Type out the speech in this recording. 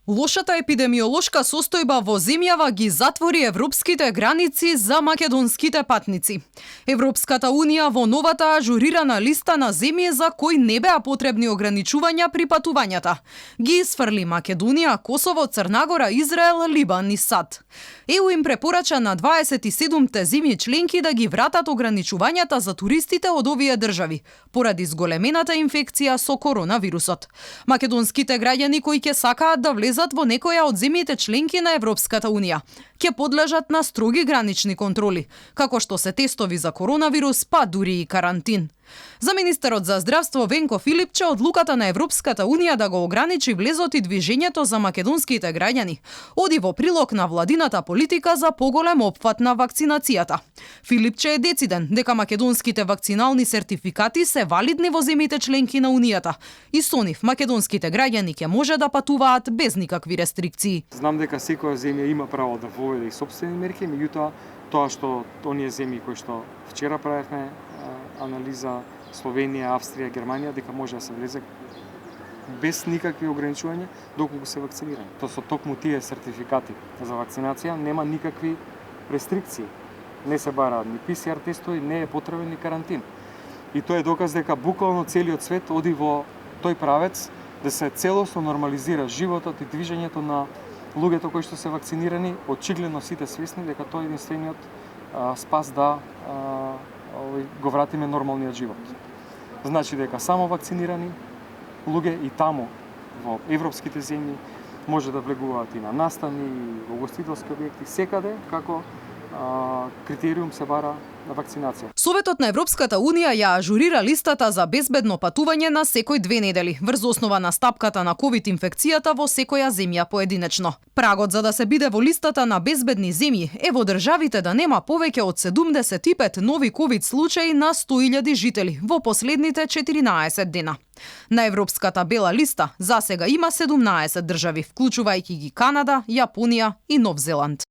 Лошата епидемиолошка состојба во земјава ги затвори европските граници за македонските патници. Европската унија во новата ажурирана листа на земји за кои не беа потребни ограничувања при патувањата ги исфрли Македонија, Косово, Црна Гора, Израел, Либан и САД. ЕУ им препорача на 27-те земји членки да ги вратат ограничувањата за туристите од овие држави поради зголемената инфекција со коронавирусот. Македонските граѓани кои ќе сакаат да влезат во некоја од земјите членки на Европската унија ќе подлежат на строги гранични контроли, како што се тестови за коронавирус, па дури и карантин. За министерот за здравство Венко Филипче, одлуката на Европската унија да го ограничи влезот и движењето за македонските граѓани оди во прилог на владината политика за поголем опфат на вакцинацијата. Филипче е дециден дека македонските вакцинални сертификати се валидни во земјите членки на унијата и со нив македонските граѓани ќе може да патуваат без никакви рестрикции. Знам дека секоја земја има право да воведе и сопствени мерки, меѓутоа тоа што оние земји кои што вчера правевме анализа, Словенија, Австрија, Германија, дека може да се влезе без никакви ограничувања доколку се вакцинирани. Тоа со токму тие сертификати за вакцинација нема никакви рестрикции. Не се бараат ни ПСР тестови, не е потребен ни карантин. И тоа е доказ дека буквално целиот свет оди во тој правец да се целосно нормализира животот и движењето на луѓето кои што се вакцинирани. Очигледно сите свесни дека тоа е единствениот спас да го вратиме нормалниот живот. Значи дека само вакцинирани луѓе и таму во европските земји може да влегуваат и на настани, и во гостителски објекти, секаде како критериум се бара на вакцинација. Советот на Европската унија ја ажурира листата за безбедно патување на секој 2 недели, врз основа на стапката на ковид инфекцијата во секоја земја поединечно. Прагот за да се биде во листата на безбедни земји е во државите да нема повеќе од 75 нови ковид случаи на 100.000 жители во последните 14 дена. На Европската бела листа засега има 17 држави, вклучувајќи ги Канада, Јапонија и Нов Зеланд.